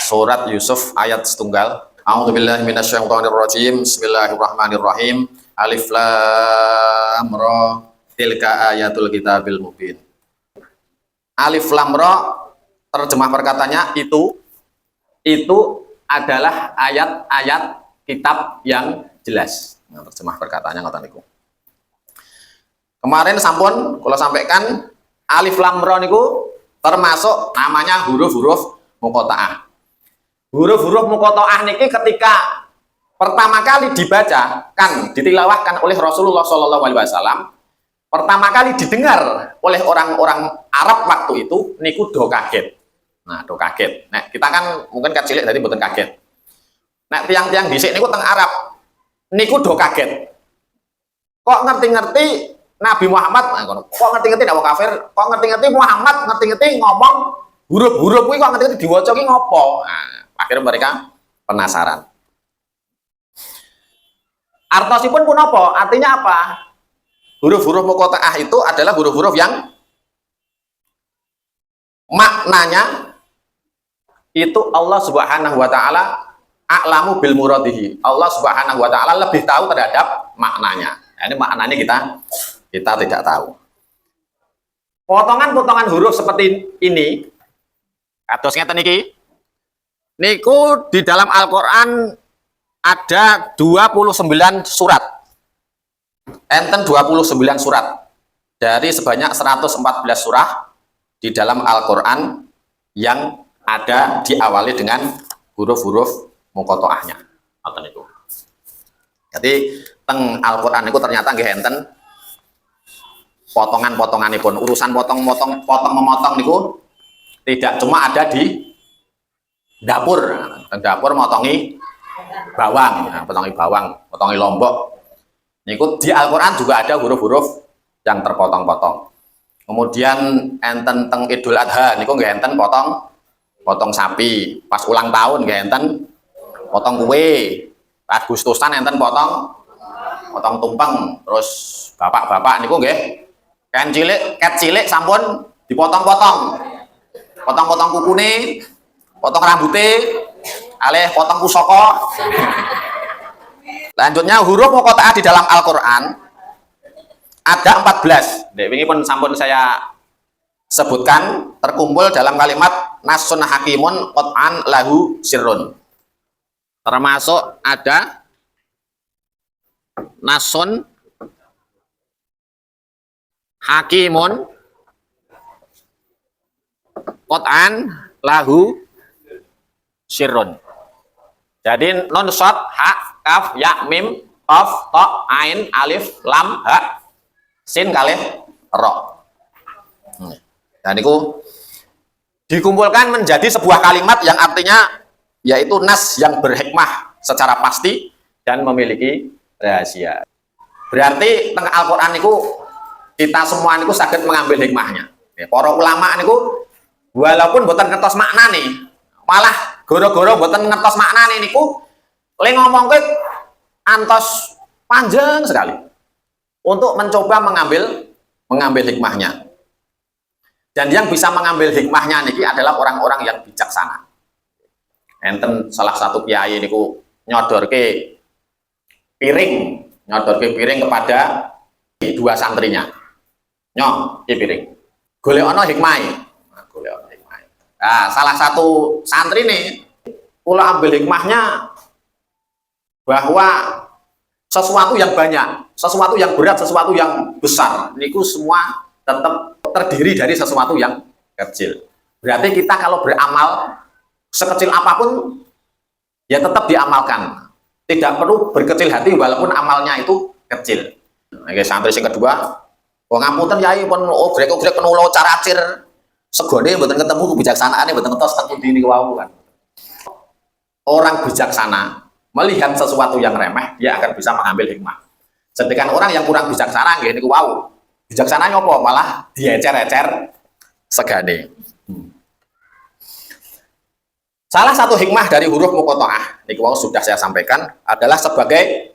Surat Yusuf ayat setunggal. A'udzubillahi minasyaitonirrajim. Bismillahirrahmanirrahim. Alif lam ra. Tilka ayatul kitabil mubin. Alif lam ra, terjemah perkataannya itu adalah ayat-ayat kitab yang jelas. Nah, terjemah perkataannya ngoten niku. Kemarin sampun kula sampaikan alif lam ra niku termasuk namanya huruf-huruf muqatta'ah. Huruf-huruf muqatta'ah niki ketika pertama kali dibacakan, ditilawahkan oleh Rasulullah SAW, pertama kali didengar oleh orang-orang Arab waktu itu niku do kaget. Nah, do kaget. Nah, kita kan mungkin kecilik tadi mboten kaget. Nah, tiang-tiang dhisik niku teng Arab niku do kaget. Kok ngerti-ngerti Nabi Muhammad, kok ngerti-ngerti nek wong kafir, kok ngerti-ngerti Muhammad, ngerti-ngerti ngomong huruf-huruf kuwi kok ngerti-ngerti diwaca ki ngopo. Nah, akhirnya mereka penasaran. Artosipun pun apa? Artinya apa? Huruf-huruf muqatta'ah itu adalah huruf-huruf yang maknanya itu Allah Subhanahu wa taala a'lamu bil muradihi. Allah Subhanahu wa taala lebih tahu terhadap maknanya. Nah, ini maknanya kita tidak tahu. Potongan-potongan huruf seperti ini, kados ngeten niki, niku di dalam Al-Qur'an ada 29 surat. Enten 29 surat dari sebanyak 114 surah di dalam Al-Qur'an yang ada diawali dengan huruf-huruf muqatta'ahnya. Ngoten niku. Jadi teng Al-Qur'an niku ternyata nggih enten potongan-potonganipun, urusan potong-memotong niku tidak cuma ada di dapur. Dapur motongi bawang, potongi lombok. Niku di Al-Qur'an juga ada huruf-huruf yang terpotong-potong. Kemudian enten teng Idul Adha niku nggih enten potong sapi, pas ulang tahun nggih enten potong kue, Agustusan enten potong tumpeng, terus bapak-bapak niku nggih ket cilik sampun dipotong-potong. Potong-potong kukune, potong rambute, alih potong pusaka. Lanjutnya huruf muqatta'ah di dalam Al-Qur'an ada 14. Dek wingi pun sampun saya sebutkan, terkumpul dalam kalimat nasun hakimun qat'an lahu sirrun. Termasuk ada nasun hakimun qat'an lahu sirrun. Jadi nun shad ha kaf ya mim qaf ta ain alif lam ha sin kalih ra. Dan itu dikumpulkan menjadi sebuah kalimat yang artinya yaitu nas yang berhikmah secara pasti dan memiliki rahasia. Berarti teng Al-Qur'an niku kita semua niku saged mengambil hikmahnya. Para ulama niku walaupun boten ngertos maknane, malah goro-goro boten ngertos maknane niku le ngomongke antos panjang sekali untuk mencoba mengambil hikmahnya. Dan yang bisa mengambil hikmahnya niki adalah orang-orang yang bijaksana. Enten salah satu kiai niku nyodorke piring kepada dua santrinya. Nyoh, iki piring. Golek ana hikmahe. Nah, salah satu santri nih, kula ambil hikmahnya bahwa sesuatu yang banyak, sesuatu yang berat, sesuatu yang besar, niku semua tetap terdiri dari sesuatu yang kecil. Berarti kita kalau beramal sekecil apapun ya tetap diamalkan. Tidak perlu berkecil hati walaupun amalnya itu kecil. Oke, santri yang kedua, oh ngapunten yai pun grek-grek penulo caracir segone mboten ketemu kebijaksanaane mboten ngertos teng pundi niku wau kan. Orang bijaksana melihat sesuatu yang remeh, dia akan bisa mengambil hikmah. Sedangkan orang yang kurang bijaksana nggih niku wau. Bijaksananya apa? Malah diecer-ecer segane. Salah satu hikmah dari huruf muqatta'ah niku wau sudah saya sampaikan adalah sebagai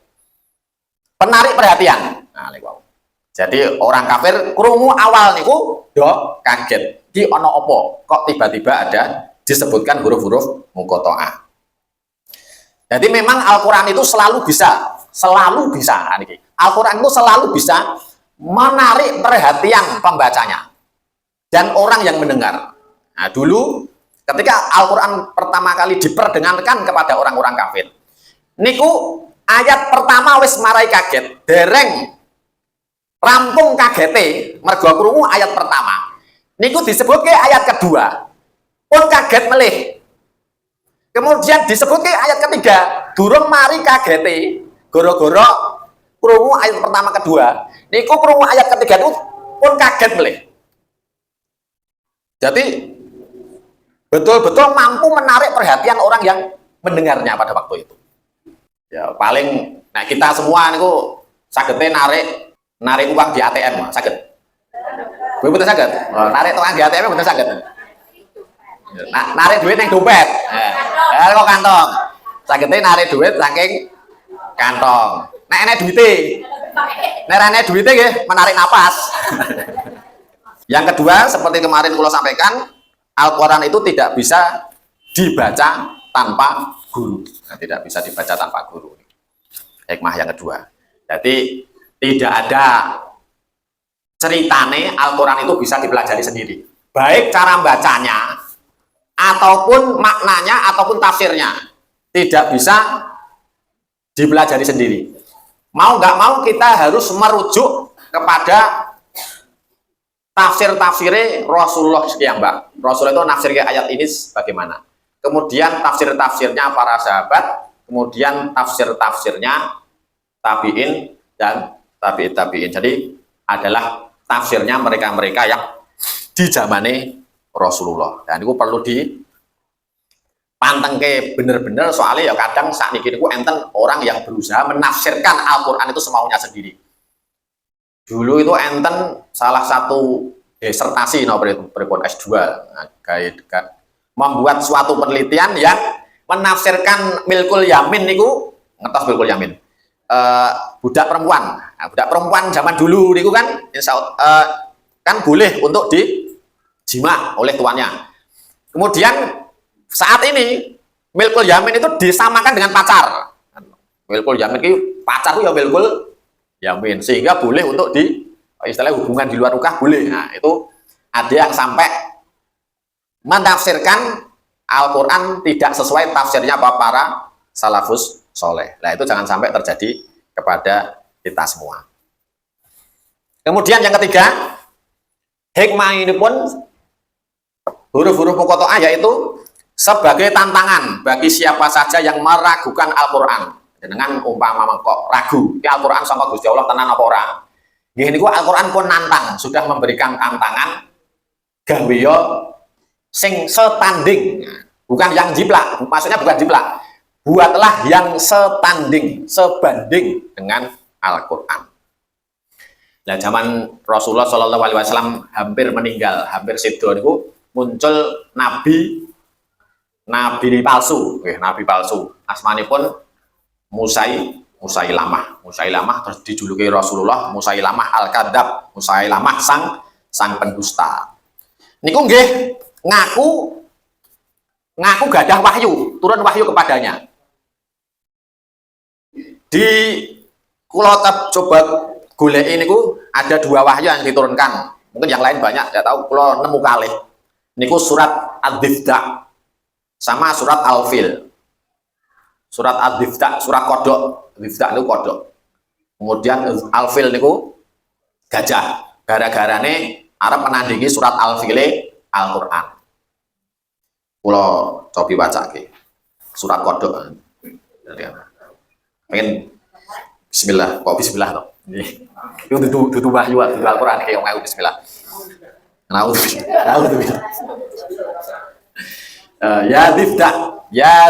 penarik perhatian. Nah, niku wau. Jadi orang kafir krungu awal niku do kaget. Ki ana apa? Kok tiba-tiba ada disebutkan huruf-huruf muqatta'ah. Jadi memang Al-Quran itu selalu bisa Al-Quran itu selalu bisa menarik perhatian pembacanya dan orang yang mendengar. Nah, dulu ketika Al-Quran pertama kali diperdengarkan kepada orang-orang kafir, niku ayat pertama wis marai kaget, dereng rampung kagete mergo krungu ayat pertama. Niku disebut ke ayat kedua, pun kaget melih. Kemudian disebut ke ayat ketiga, durung mari kagete, goro-goro krungu ayat pertama kedua. Niku krungu ayat ketiga itu pun kaget melih. Jadi betul-betul mampu menarik perhatian orang yang mendengarnya pada waktu itu. Ya paling, nah kita semua niku sagete narik uang di ATM, saged. Gue betul saged. Oh, narik uang di ATM betul saged. Narik duit yang dompet. Kok kantong. Sagete narik duit saking kantong. Nek enek duite. Nek enek duite nggih menarik napas. Yang kedua, seperti kemarin kula sampaikan, Al-Quran itu tidak bisa dibaca tanpa guru. Nah, tidak bisa dibaca tanpa guru. Hikmah yang kedua. Jadi tidak ada ceritane Al-Quran itu bisa dipelajari sendiri. Baik cara bacanya, ataupun maknanya, ataupun tafsirnya. Tidak bisa dipelajari sendiri. Mau nggak mau kita harus merujuk kepada tafsir-tafsirnya Rasulullah sekian Mbak. Rasulullah itu nafsir ayat ini bagaimana. Kemudian tafsir-tafsirnya para sahabat, kemudian tafsir-tafsirnya tabi'in dan tabi'in. Jadi adalah tafsirnya mereka-mereka yang di zamane Rasulullah. Dan itu perlu dipanteng ke bener-bener, soalnya ya kadang saat ini enten orang yang berusaha menafsirkan Al-Quran itu semaunya sendiri. Dulu itu enten salah satu disertasi pripun S2 membuat suatu penelitian yang menafsirkan milkul yamin niku, ngetos milkul yamin. Budak perempuan zaman dulu niku kan kan boleh untuk dijima oleh tuannya. Kemudian saat ini milkul yamin itu disamakan dengan pacar. Milkul yamin itu pacar itu ya milkul yamin, sehingga boleh untuk istilah hubungan di luar nikah boleh. Nah, itu ada yang sampai menafsirkan Al-Quran tidak sesuai tafsirnya para salafus soleh. Nah, itu jangan sampai terjadi kepada kita semua. Kemudian yang ketiga, hikmah ini pun huruf-huruf muqatta'ah yaitu sebagai tantangan bagi siapa saja yang meragukan Al-Quran. Dengan umpama kok ragu, Al-Quran sama Gusti Allah tenan apa ora? Nggih niku Al-Quran pun nantang, sudah memberikan tantangan gawe yo sing setanding. Bukan yang jiplak, maksudnya bukan jiplak. Buatlah yang setanding, sebanding dengan Al-Quran. Nah, zaman Rasulullah Shallallahu Alaihi Wasallam hampir meninggal, hampir sedo niku muncul nabi palsu, nabi palsu. Asmanipun Musailamah terus dijuluki Rasulullah Musailamah Al-Kadzab, Musailamah sang pendusta. Niku nggih ngaku gadah wahyu, turun wahyu kepadanya. Di kula coba goleki niku ada dua wahyu yang diturunkan. Mungkin yang lain banyak, tidak tahu, kula nemu kalih. Niku surat Ad-Difda sama surat Al-Fil. Surat Ad-Difda, surat kodok. Ad-Difda itu kodok. Kemudian Al-Fil niku gajah. Gara-garane arep menandingi surat Al-Fil Al-Quran. Kula cobi wacake. Surat kodok. Pengen bismillah, kok bismillah toh. Itu dudu wahyu Al-Quran kayak ngau bismillah. Naudzubillah. Ya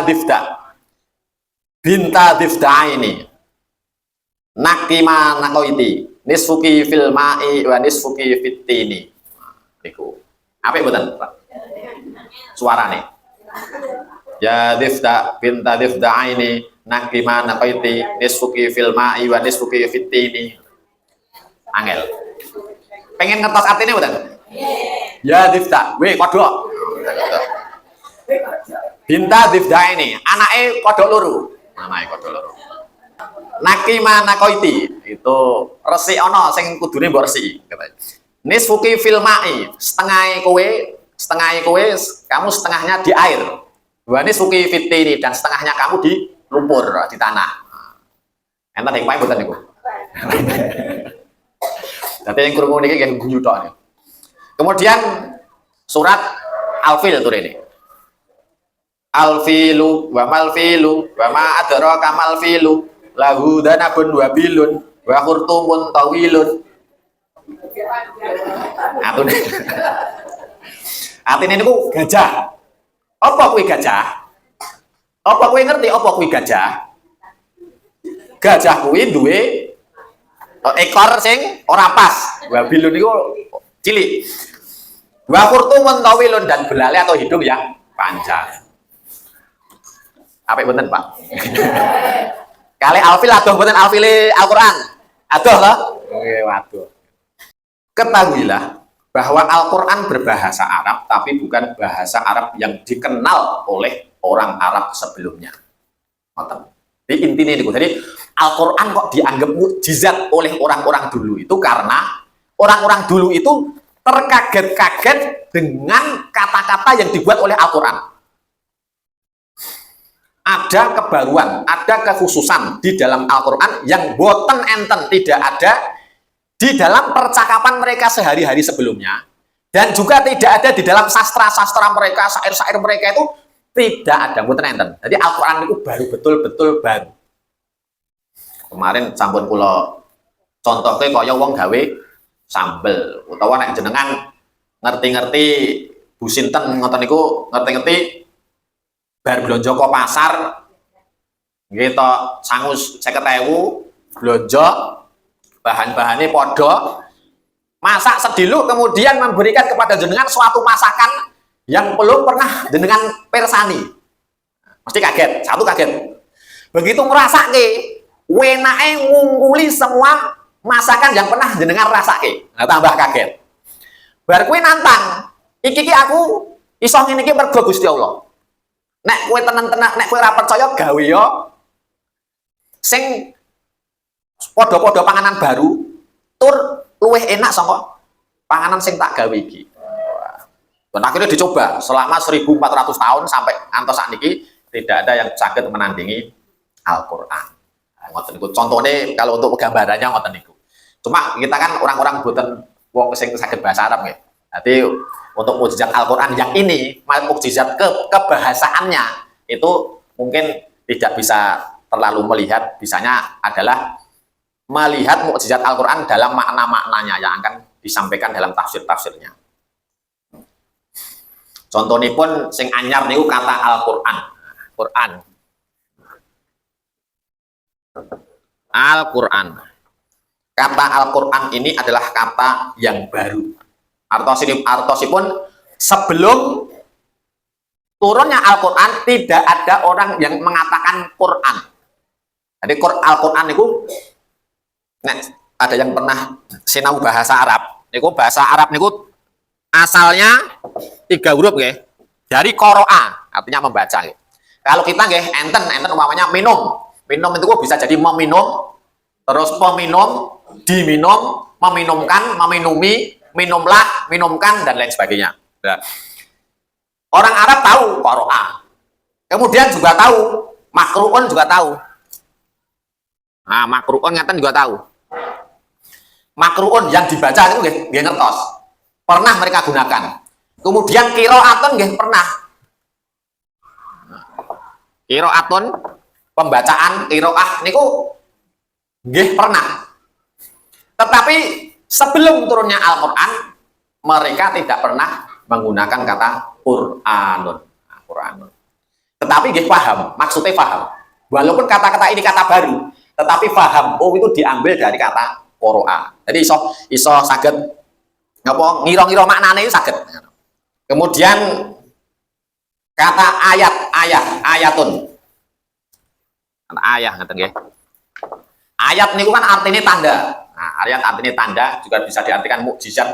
Difda. Binta Difda ini nakima nakoiti nisfuki fil ma'i wa nisfuki fitini. Niku apa mboten Pak suarane? Ya Difda binta Difda ini nakima nakoiti nisfuki fil ma'i wa nisfuki fitini. Angel pengen ngetos artine mboten? Ya Difda we kodok Binta Difda ini anake kodok loro. Anake kodok loro. Nakima nakoiti itu resik ana sing kudune mbok resiki. Nisfuki fil ma'i, setengah kowe, kamu setengahnya di air. Wa nisfuki fitini dan setengahnya kamu di lumpur, di tanah. Enten yang paling boten niku. Dadi yang krungu niki nggih guyu tok. Kemudian surat Al-Fil tur ini. Al-filu wa mal filu wa ma adraka mal filu lahu danabun wa bilun wa khurtumun tawilun. Atine niku gajah. Apa kuwi gajah? Apa kuwi ngerti apa kuwi gajah? Gajah kuwi duwe ekor sing ora pas. Wa bilun niku cilik. Wa khurtumun tawilun dan belalai atau hidung yang panjang. Apa bener Pak? Kali Al-Fil adoh bener Al-Fil Al-Quran adoh loh. Oke, waduh. Ketahuilah bahwa Al-Quran berbahasa Arab tapi bukan bahasa Arab yang dikenal oleh orang Arab sebelumnya. Jadi intinya itu. Jadi Al-Quran kok dianggap mukjizat oleh orang-orang dulu itu karena orang-orang dulu itu terkaget-kaget dengan kata-kata yang dibuat oleh Al-Quran. Ada kebaruan, ada kekhususan di dalam Al-Quran yang boten enten tidak ada di dalam percakapan mereka sehari-hari sebelumnya, dan juga tidak ada di dalam sastra-sastra mereka, syair-syair mereka itu tidak ada, boten enten. Jadi Al-Quran itu baru betul-betul baru. Kemarin sampun kula contohnya kaya wong gawe sambel, utawa nek jenengan ngerti-ngerti Bu Sinten ngoten niku ngerti-ngerti bar blonjo ke pasar gitu sangus 50.000 blonjo bahan-bahannya podo masak sediluk kemudian memberikan kepada jenengan suatu masakan yang belum pernah jenengan persani, mesti kaget, satu kaget begitu ngerasake wenake ngungkuli semua masakan yang pernah jenengan rasake, nah, tambah kaget bar kuwi nantang iki aku iso ngene iki mergo Gusti Allah. Nek kowe tenan-tenan, nek kowe ora percaya gawe yo sing padha-padha panganan baru tur luwih enak saka panganan sing tak gawe iki. Dan akhirnya dicoba selama 1400 tahun sampai ngantos sakniki tidak ada yang sakit menandingi Al-Qur'an. Ngoten niku contone kalau untuk gambarannya ngoten niku. Cuma kita kan orang-orang boten wong sing saged bahasa Arab nggih. Jadi untuk mukjizat Al-Quran yang ini, mukjizat kebahasaannya itu mungkin tidak bisa terlalu melihat, bisanya adalah melihat mukjizat Al-Quran dalam makna-maknanya yang akan disampaikan dalam tafsir-tafsirnya. Contohnya pun sing anyar niku kata Al-Quran. Al-Quran. Kata Al-Quran ini adalah kata yang baru. Artosipun sebelum turunnya Al-Quran tidak ada orang yang mengatakan Quran. Jadi Al-Quran itu ada yang pernah sinau bahasa Arab. Niku bahasa Arab niku asalnya 3 huruf nggih. Dari qoro'a artinya membaca. Kalau kita nggih enten umpamanya minum. Minum itu bisa jadi meminum, terus peminum, diminum, meminumkan, meminumi, minumlah, minumkan, dan lain sebagainya. Nah, orang Arab tahu qoro'a. Kemudian juga tahu makru'un, juga tahu. Nah, makru'un ngeten juga tahu. Makru'un yang dibaca itu nggih ngertos. Pernah mereka gunakan. Kemudian qira'atun nggih pernah. Qira'atun pembacaan qira'ah niku nggih pernah. Tetapi sebelum turunnya Al-Quran, mereka tidak pernah menggunakan kata Qur'anun. Nah, Qur'anun. Tetapi nggih paham, maksudnya paham. Walaupun kata-kata ini kata baru, tetapi paham, oh itu diambil dari kata Qur'an. Jadi iso saged ngapa ngira-ngira maknane itu saged. Kemudian kata ayatun. Kata ayah ngaten nggih. Ayat niku kan artinya tanda. Nah, ayat artinya tanda juga bisa diartikan mukjizat.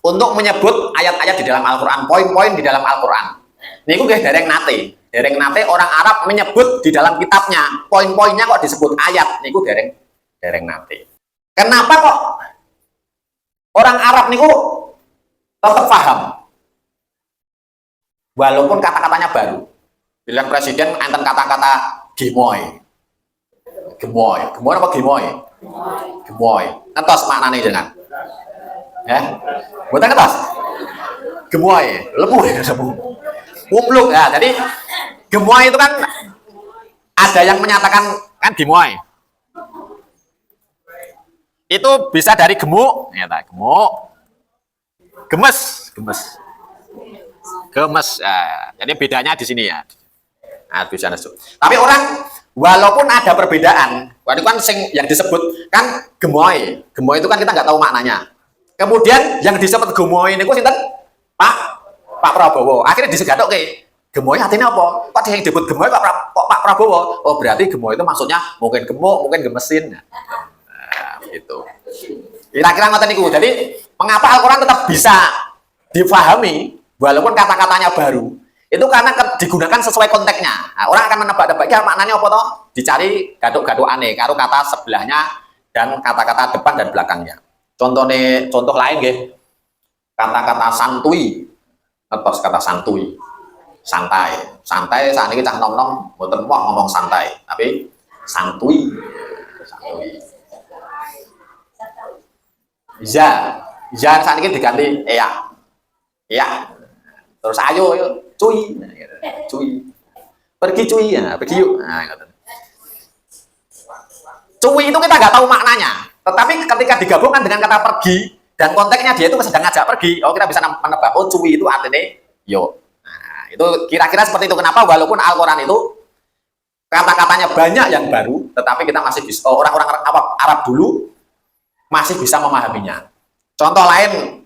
Untuk menyebut ayat-ayat di dalam Al-Quran, poin-poin di dalam Al-Quran. Niku nggih dereng nate. Dereng nate orang Arab menyebut di dalam kitabnya, poin-poinnya kok disebut ayat, niku dereng nate. Kenapa kok orang Arab niku tetap paham? Walaupun kata-katanya baru. Bilang presiden enten kata-kata gemoy. Gemoy apa gemoy? Gemoy. Ngetos maknanya jangan. Ya. Mboten ngetos. Gemoy, lemu ya, lemu. Umluk ya. Jadi gemoy itu kan ada yang menyatakan kan gemoy. Itu bisa dari gemuk, ya, gemuk. Gemes. Jadi bedanya di sini ya. Nah, bisa masuk. Tapi orang walaupun ada perbedaan, itu kan yang disebut kan gemoy. Gemoy itu kan kita nggak tahu maknanya. Kemudian yang disebut gemoy ini sinten? Pak Prabowo. Akhirnya disegadok ke gemoy artinya apa? Kok yang disebut gemoy kok Pak Prabowo? Oh, berarti gemoy itu maksudnya mungkin gemuk, mungkin gemesin. Nah, gitu. Kira-kira ngoten niku. Jadi, mengapa Al-Qur'an tetap bisa difahami walaupun kata-katanya baru? Itu karena digunakan sesuai konteksnya. Nah, orang akan menebak-nebak maknanya apa toh? Dicari gaduk-gaduk aneh karo kata sebelahnya dan kata-kata depan dan belakangnya. Contoh lain nggih. Kata-kata santuy. Ngetos kata santuy. Santai saat ini cah nom-nom mboten moh ngomong santai, tapi santuy. Ya saat ini diganti ya. Terus ayo cuy. Pergi cuy ya, pergi yuk. Nah, cuy itu kita nggak tahu maknanya, tetapi ketika digabungkan dengan kata pergi dan konteksnya dia itu sedang ngajak pergi, kita bisa menebak, oh cuy itu artinya yo. Nah, itu kira-kira seperti itu. Kenapa walaupun Al-Qur'an itu kata-katanya banyak yang baru, tetapi kita masih bisa, orang-orang Arab dulu masih bisa memahaminya. Contoh lain,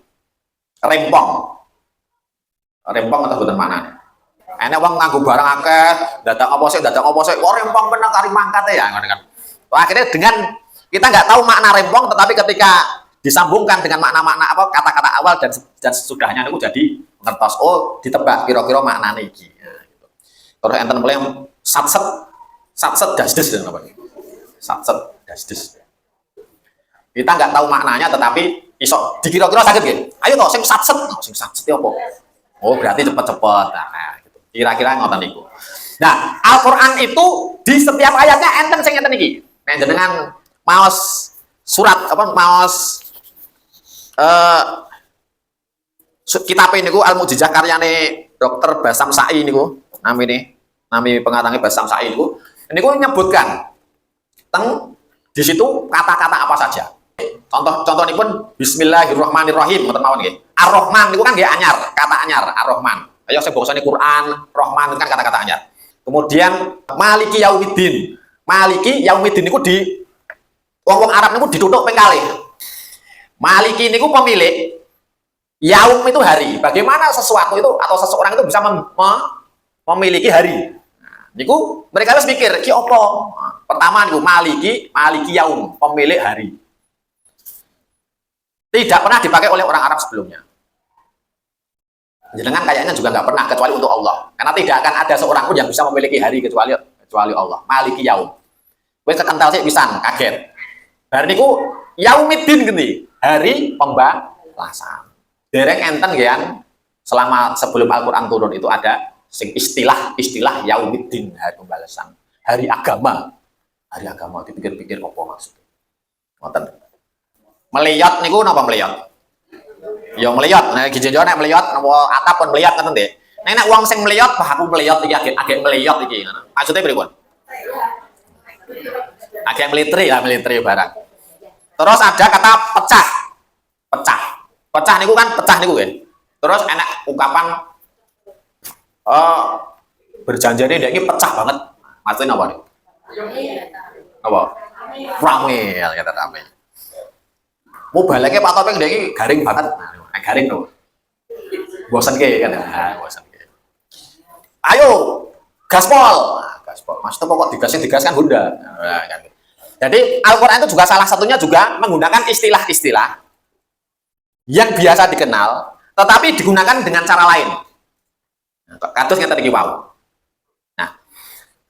rempong atau bener mana? Enak wong nganggo barang akeh, dadak apa sih? Oh, rempong bener kari mangkat ya, kan. Akhirnya dengan kita nggak tahu makna rempong, tetapi ketika disambungkan dengan makna-makna apa kata-kata awal dan sesudahnya itu jadi ngertos, oh ditebak kira-kira maknanya iki. Nah, gitu. Terus enten mulai satset dasdes dan apa? Satset dasdes. Kita nggak tahu maknanya, tetapi iso dikira-kira sakit gitu. Ayo toh, sing satset ya apa? Oh berarti cepet-cepet. Nah, gitu. Kira-kira ngoten niku. Nah, Al-Qur'an itu di setiap ayatnya enten sing ngeten iki. Nah, jenengan maos surat apa maos kitab niku Al-Mu'jizah karyane Dr. Basam Sa'i niku. Nami pengarangnya Basam Sa'i niku menyebutkan di situ kata-kata apa saja. Contoh ini pun Bismillahirrahmanirrahim, ngoten mawon nggih. Ar-Rahman niku kan nggih anyar, kata anyar Ar-Rahman. Ayo sing bangsane Quran, Rahman kan kata-kata anyar. Kemudian Maliki Yaumiddin. Maliki Yaumiddin niku di wong-wong Arab niku dituthuk ping kalih. Maliki niku pemilik, yaum itu hari. Bagaimana sesuatu itu atau seseorang itu bisa memiliki hari? Nah, niku mereka harus mikir, ki apa? Nah, pertama niku Maliki yaum, pemilik hari. Tidak pernah dipakai oleh orang Arab sebelumnya. Jenengan kayaknya juga nggak pernah, kecuali untuk Allah. Karena tidak akan ada seorang pun yang bisa memiliki hari kecuali Allah. Maliki yaum. Wes kekental sih pisan, kaget. Bar niku Yaumiddin gini, hari pembalasan. Dereng enten nggih selama sebelum Al-Qur'an turun itu ada istilah Yaumiddin, hari pembalasan, hari agama. Hari agama dipikir-pikir apa maksudnya. Ngoten. Meliyot niku napa meliyot? Ya meliyot. Nah gijenjo nek meliyot napa atap pun meliyot ngoten nggih. Nek wong sing meliyot, aku meliyot iki agek meliyot iki ngono. Maksudnya pripun? Agak militer barang. Terus ada kata pecah niku kan pecah niku kan. Terus enak ungkapan berjanjane ndek iki pecah banget. Maksudnya apa nih? Apa? Ramel kata ramel. Mau baliknya Pak Topeng ndek iki garing banget. Nah, garing lho. Bosan ke kan. Bosan ke. Ayo gaspol. Gaspol. Mas pokok digas kan Honda. Nah, kan. Jadi Al-Qur'an itu juga salah satunya juga menggunakan istilah-istilah yang biasa dikenal, tetapi digunakan dengan cara lain. Kados ngeten iki wau. Nah,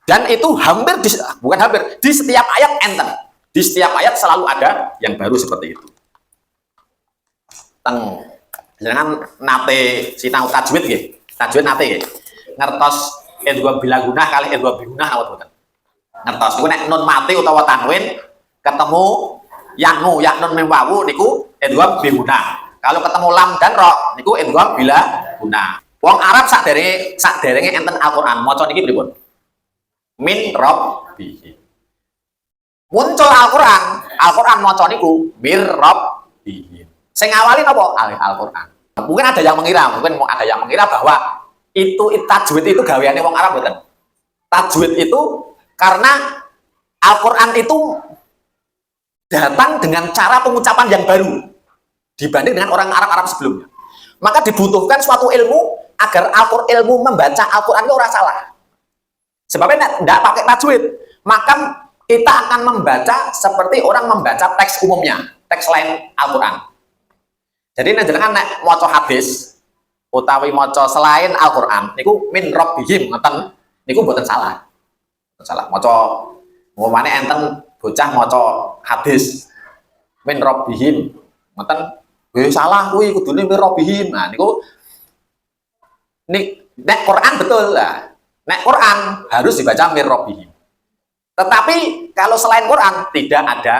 dan itu bukan hampir, di setiap ayat enten. Di setiap ayat selalu ada yang baru seperti itu. Jangan nate sinau tajwid nggih. Tajwid nate nggih. Ngertos edwa bilagunah kali edwa bigunah awet boten. Ngertos niku nek nun mati utawa tanwin ketemu yang nun mim wawu niku edwa bigunah. Kalau ketemu lam dan ro niku edwa bilaguna. Wong Arab sakderenge enten Al-Qur'an maca niki pripun? Min rabbihi. Muncul Al-Qur'an maca niku mir rabbihi. Sing awali napa? Al-Qur'an. Mungkin ada yang mengira bahwa itu tajwid itu gaweane wong Arab boten. Tajwid itu karena Al-Qur'an itu datang dengan cara pengucapan yang baru dibanding dengan orang Arab sebelumnya. Maka dibutuhkan suatu ilmu agar ilmu membaca Al-Qur'an itu ora salah. Sebabnya tidak pakai tajwid, maka kita akan membaca seperti orang membaca teks umumnya, teks lain Al-Qur'an. Jadi nek maca hadis utawi maca selain Al-Qur'an niku min rabbihim ngoten niku mboten salah. Salah maca umpamane enten bocah maca hadis min rabbihim ngoten salah kuwi kudune min rabbihim. Nah niku nek Quran betul lah. Nek Quran harus dibaca min rabbihim. Tetapi kalau selain Quran tidak ada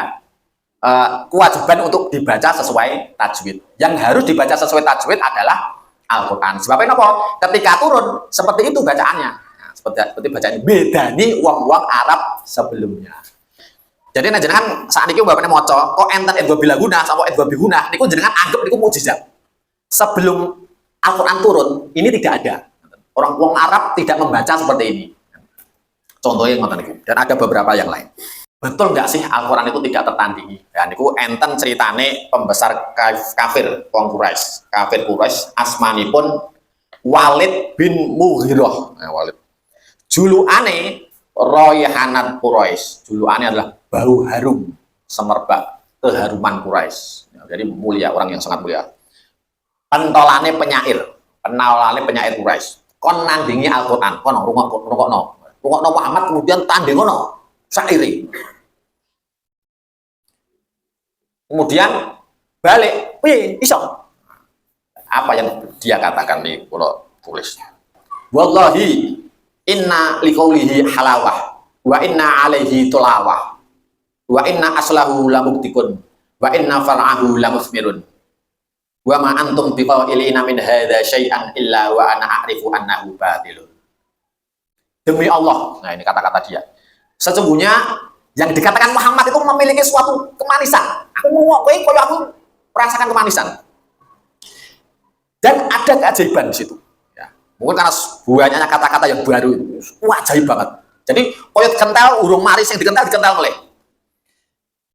kewajiban untuk dibaca sesuai tajwid. Yang harus dibaca sesuai tajwid adalah Al-Qur'an. Sebabnya apa? Ketika turun seperti itu bacaannya. Nah, seperti bacaan bedani wong-wong Arab sebelumnya. Jadi jenengan saat ini bapaknya maca kok enten edwa bilaguna sama edwa biguna niku jenengan anggap niku mukjizat. Sebelum Al-Qur'an turun ini tidak ada. Orang Arab tidak membaca seperti ini. Contohnya ngoten niku. Dan ada beberapa yang lain. Betul nggak sih Al-Qur'an itu tidak tertandingi? Ya niku enten ceritane pembesar kafir wong Quraisy. Kafir Quraisy asmanipun Walid bin Mughirah. Nah, Walid. Juluane Rayhanat Quraisy. Juluane adalah bau harum, semerbak keharuman Quraisy. Ya, jadi mulia, orang yang sangat mulia. Pentolane penyair Quraisy. Kon nandingi Al-Qur'an, kono rungokno Muhammad kemudian tandingono syairi. Kemudian balik, wih, iso. Apa yang dia katakan nih, kalau tulis. Wallahi inna liqaulihi halawah wa inna alaihi tulawah wa inna aslahu lamuktikun wa inna far'ahu lamusmirun wa ma antum biqailina min hadza syai'an illa wa ana a'rifu annahu batilun. Demi Allah, nah ini kata-kata dia. Sesungguhnya yang dikatakan Muhammad itu memiliki suatu kemanisan. Aku mau kalau aku merasakan kemanisan. Dan ada keajaiban di situ. Ya, mungkin karena banyaknya kata-kata yang baru, ajaib banget. Jadi koyot kental, urung maris yang dikental oleh.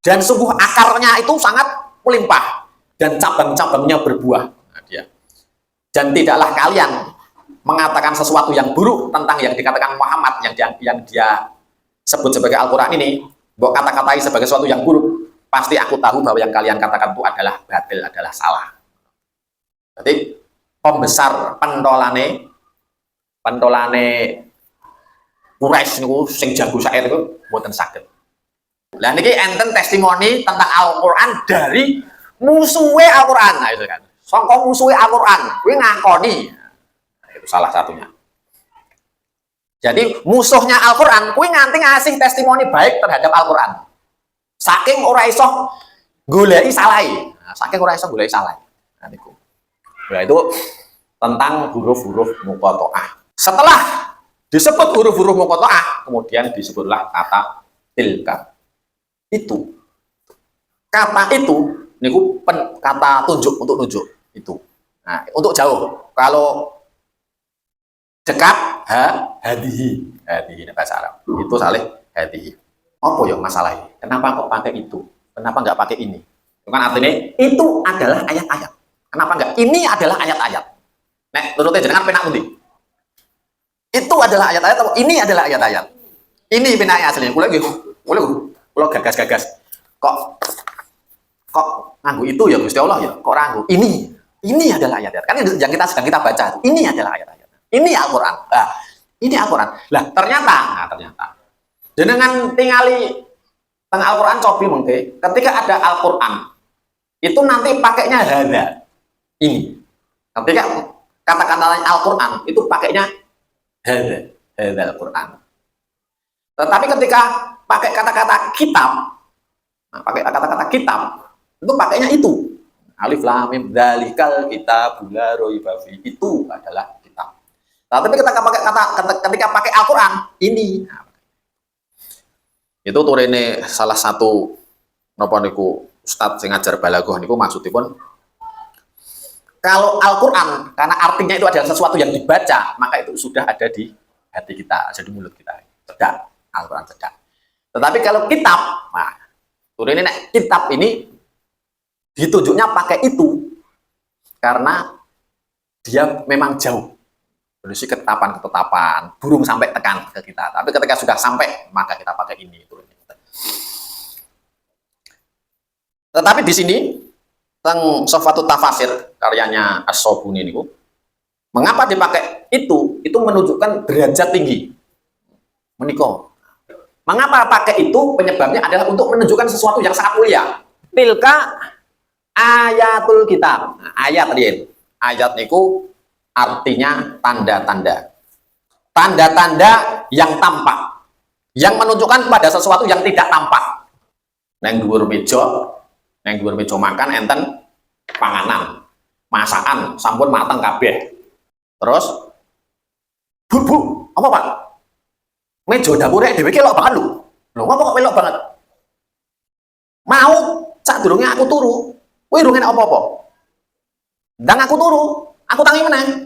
Dan sungguh akarnya itu sangat melimpah dan cabang-cabangnya berbuah. Nah, dia. Dan tidaklah kalian mengatakan sesuatu yang buruk tentang yang dikatakan Muhammad yang dia sebut sebagai Al-Qur'an ini, mbok kata-katai sebagai sesuatu yang buruk, pasti aku tahu bahwa yang kalian katakan itu adalah batil, adalah salah. Jadi pembesar pentolane Quraisy niku sing jago syair itu mboten saged. Lah niki enten testimoni tentang Al-Qur'an dari musuhe Al-Qur'an. Nah, itu kan. Sangka musuhe Al-Qur'an kuwi ngakoni. Nah, itu salah satunya. Jadi musuhnya Al-Qur'an kuwi nganti ngasih testimoni baik terhadap Al-Qur'an. Saking ora iso goleki salahe. Nah, saking ora iso goleki salahe. Nah niku. Nah, itu tentang huruf-huruf muqatta'ah. Setelah disebut huruf-huruf muqatta'ah, kemudian disebutlah kata tilka. Itu. Kata itu niku kata tunjuk untuk nunjuk itu. Nah, untuk jauh. Kalau dekat hadihi bahasa Arab. Itu salih hadihi. Apa ya masalahnya? Kenapa kok pakai itu? Kenapa nggak pakai ini? Itu kan artinya itu adalah ayat-ayat. Kenapa enggak? Ini adalah ayat-ayat. Nek turutnya jenengan penak pundi? Itu adalah ayat-ayat atau ini adalah ayat-ayat? Ini penaknya aslinya. Kula gagas-gagas. Kok nganggu itu ya Gusti Allah ya? Kok nganggu? Ini adalah ayat-ayat. Kan yang sedang kita baca. Ini adalah ayat-ayat. Ini Al-Qur'an. Nah, ini Al-Qur'an. Lah ternyata jenengan tingali teng Al-Qur'an cobi mengke, ketika ada Al-Qur'an itu nanti pakainya hadza. Ini. Ketika kata-kata Al-Qur'an itu pakainya hadza Al-Qur'an. Tetapi ketika pakai kata-kata kitab, nah, pakai kata-kata kitab itu pakainya itu. Alif lam mim dzalikal kitabul la raiba fihi, itu adalah kitab. Nah, tapi ketika pakai Al-Qur'an ini. Nah, itu turene salah satu napa niku ustadz sing ngajar balaghah niku maksudipun kalau Al-Qur'an karena artinya itu adalah sesuatu yang dibaca, maka itu sudah ada di hati kita, ada di mulut kita. Cedak, Al-Qur'an cedak. Tetapi kalau kitab, nah turene nek kitab ini ditunjuknya pakai itu karena dia memang jauh. Berisi ketetapan, burung sampai tekan ke kita. Tapi ketika sudah sampai, maka kita pakai ini. Tetapi di sini, teng Sofatut Tafasir, karyanya As-Sobuni ini, mengapa dipakai itu? Itu menunjukkan derajat tinggi. Meniko. Mengapa pakai itu? Penyebabnya adalah untuk menunjukkan sesuatu yang sangat mulia. Tilka ayatul kitab. Nah, ayat tadi. Ayat niku artinya tanda-tanda. Tanda-tanda yang tampak. Yang menunjukkan pada sesuatu yang tidak tampak. Neng dhuwur meja makan enten panganan, masakan sampun mateng kabeh. Terus Bu, apa Pak? Meja dapure dhewe ki elok banget lho. Lho ngopo kok elok banget? Mau sadurunge aku turu, kowe urung enak apa-apa. Ndang aku turu, aku tangi meneh.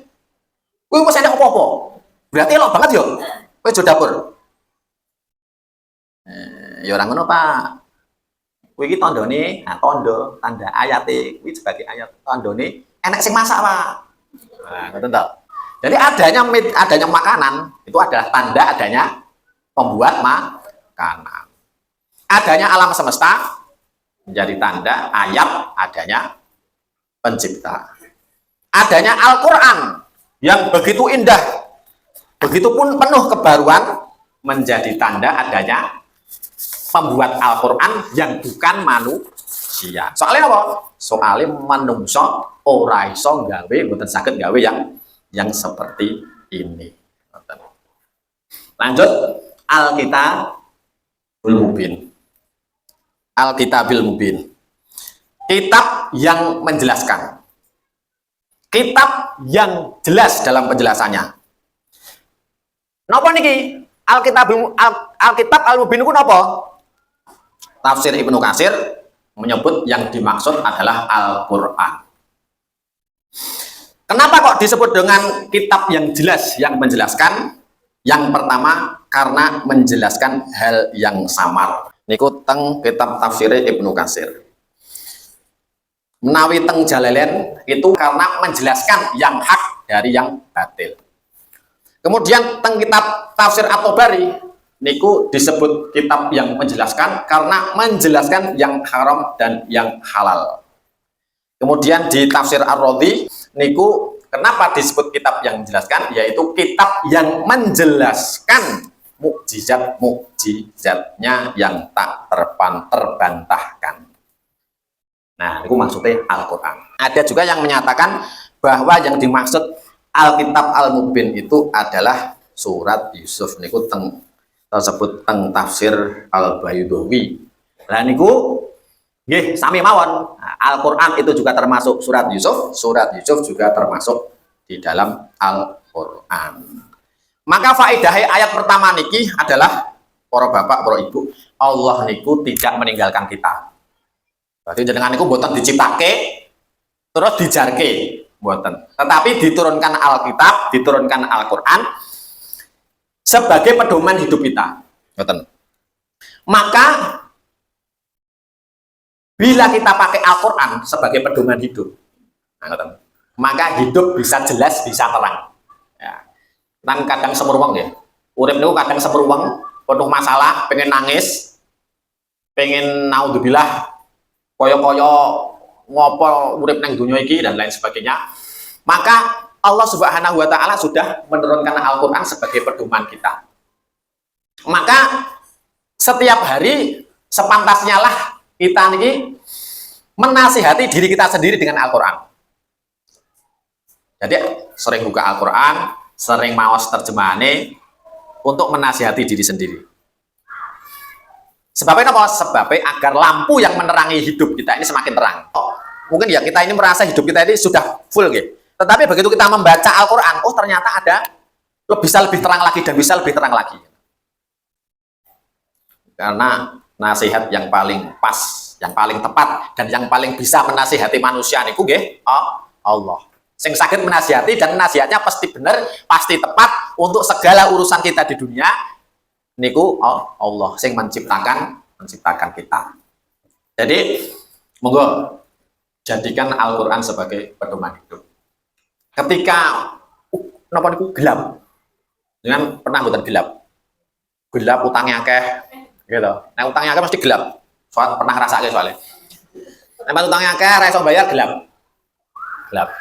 Kowe wis enak apa-apa. Berarti elok banget yo. Meja dapur. Ya ora ngono, Pak. Kowe iki tandane, nah tanda ayate kuwi sebagai ayat tandane enek sing masak, Pak. Nah, ngoten to. Jadi adanya makanan itu adalah tanda adanya pembuat makanan. Adanya alam semesta menjadi tanda ayat adanya pencipta. Adanya Al-Qur'an yang begitu indah, begitu pun penuh kebaruan menjadi tanda adanya pembuat Al-Qur'an yang bukan manusia. Soalnya apa? Soalnya manungsa ora iso gawe, mboten saged gawe yang seperti ini. Lanjut, Al-Kitabul Mubin. Al-Kitabil Mubin. Kitab yang menjelaskan. Kitab yang jelas dalam penjelasannya. Napa niki? Alkitab Al-Mubin ku napa? Tafsir Ibnu Katsir menyebut yang dimaksud adalah Al-Qur'an. Kenapa kok disebut dengan kitab yang jelas, yang menjelaskan? Yang pertama, karena menjelaskan hal yang samar. Niku teng kitab tafsir Ibnu Katsir. Menawi teng Jalalain itu karena menjelaskan yang hak dari yang batil. Kemudian teng kitab tafsir At-Tabari niku disebut kitab yang menjelaskan karena menjelaskan yang haram dan yang halal. Kemudian di tafsir Ar-Razi niku kenapa disebut kitab yang menjelaskan, yaitu kitab yang menjelaskan mukjizat-mukjizatnya yang tak terbantahkan. Nah, itu maksudnya Al-Qur'an. Ada juga yang menyatakan bahwa yang dimaksud Alkitab Al-Mubin itu adalah surat Yusuf. Niku tersebut teng tafsir Al-Baydawi. Lah niku nggih sami mawon. Al-Qur'an itu juga termasuk surat Yusuf juga termasuk di dalam Al-Qur'an. Maka faedahnya ayat pertama niki adalah para bapak, para ibu, Allah niku tidak meninggalkan kita. Berarti jenengan niku mboten diciptake terus dijarke, mboten. Tetapi diturunkan Alkitab, diturunkan Al-Qur'an sebagai pedoman hidup kita. Mboten. Maka bila kita pakai Al-Qur'an sebagai pedoman hidup, maka hidup bisa jelas, bisa terang. Ya. Dan kadang semeruweng ya. Urip niku kadang semeruweng, penuh masalah, pengen nangis, pengen naudzubillah, koyo-koyo ngopo urip nang dunia iki dan lain sebagainya. Maka Allah Subhanahu wa taala sudah menurunkan Al-Qur'an sebagai pedoman kita. Maka setiap hari sepantasnya lah kita ini menasihati diri kita sendiri dengan Al-Qur'an. Jadi sering buka Al-Qur'an, sering maos terjemahannya untuk menasihati diri sendiri. Sebabnya apa? Sebabnya agar lampu yang menerangi hidup kita ini semakin terang. Mungkin ya kita ini merasa hidup kita ini sudah full gitu. Tetapi begitu kita membaca Al-Quran, oh ternyata ada bisa lebih terang lagi dan bisa lebih terang lagi. Karena nasihat yang paling pas, yang paling tepat, dan yang paling bisa menasihati manusia niku nggih Allah. Sing sakit menasihati dan nasihatnya pasti benar, pasti tepat untuk segala urusan kita di dunia. Niku Allah sing menciptakan kita. Jadi monggo jadikan Al-Qur'an sebagai pedoman hidup. Ketika napa niku gelap. Dengan pernah mboten gelap. Gelap utangnya akeh gitu. Nek utangnya akeh mesti gelap. Soal pernah ngrasake soalnya. Nek utangnya akeh ora iso bayar gelap. Gelap.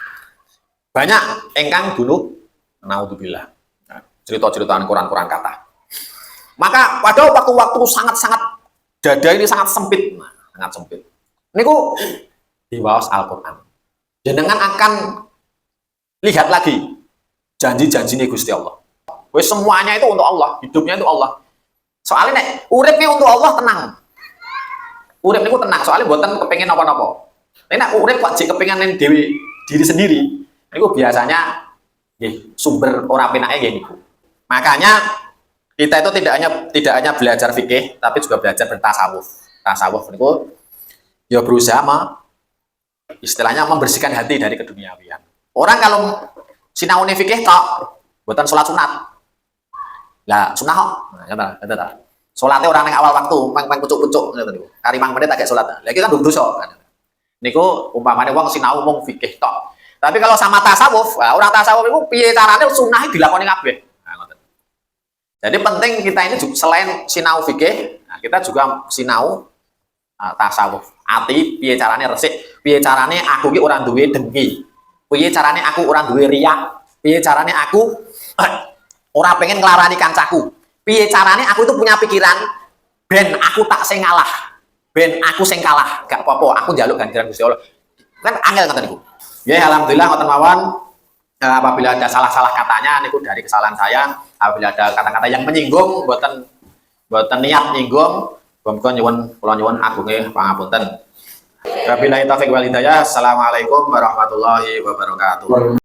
Banyak engkang dulu naudzubillah. Cerita-ceritaan Quran kata. Maka pada waktu-waktu sangat-sangat dada ini sangat sempit, sangat sempit. Niku di bawah Al-Qur'an. Jenengan akan lihat lagi janji-janji Gusti Allah. Wes semuanya itu untuk Allah, hidupnya itu Allah. Soalnya nek urip untuk Allah tenang. Urip niku tenang, soalnya mboten kepengin napa-napa. Nek urip kok jek kepengin diri sendiri, niku biasanya nggih sumber ora penake nggih niku. Makanya kita itu tidak hanya belajar fikih, tapi juga belajar bertasawuf. Tasawuf niku ya berusaha istilahnya membersihkan hati dari keduniawian. Orang kalau sinaune fikih tok, buatan sholat sunat. Lah sunah kok. Nah, kata. Sholatnya orang yang awal waktu, peng pucuk-pucuk kari mang menit agak sholat. Lagi kan dosa kan. Niku umpamane wong sinau mung fikih tok. Tapi kalau sama tasawuf, orang tasawuf itu piye carane sunah dilakoni kabeh. Jadi penting kita ini selain sinau fikih, kita juga sinau tasawuf. Ati piye carane resik, piye carane aku ki ora duwe dengki. Piye carane aku ora duwe riya, piye carane aku ora pengen nglarani kancaku. Piye carane aku itu punya pikiran ben aku tak sing ngalah, ben aku sing kalah, gak apa-apa, aku njaluk ganjaran Gusti Allah. Kan angel ngoten niku. Ya alhamdulillah ngoten mawon. Apabila ada salah-salah katanya niku dari kesalahan saya, apabila ada kata-kata yang menyinggung boten niat nyinggung, muga nyuwun kula nyuwun agunge pangapunten. Wabillahi taufiq wal hidayah. Assalamualaikum warahmatullahi wabarakatuh.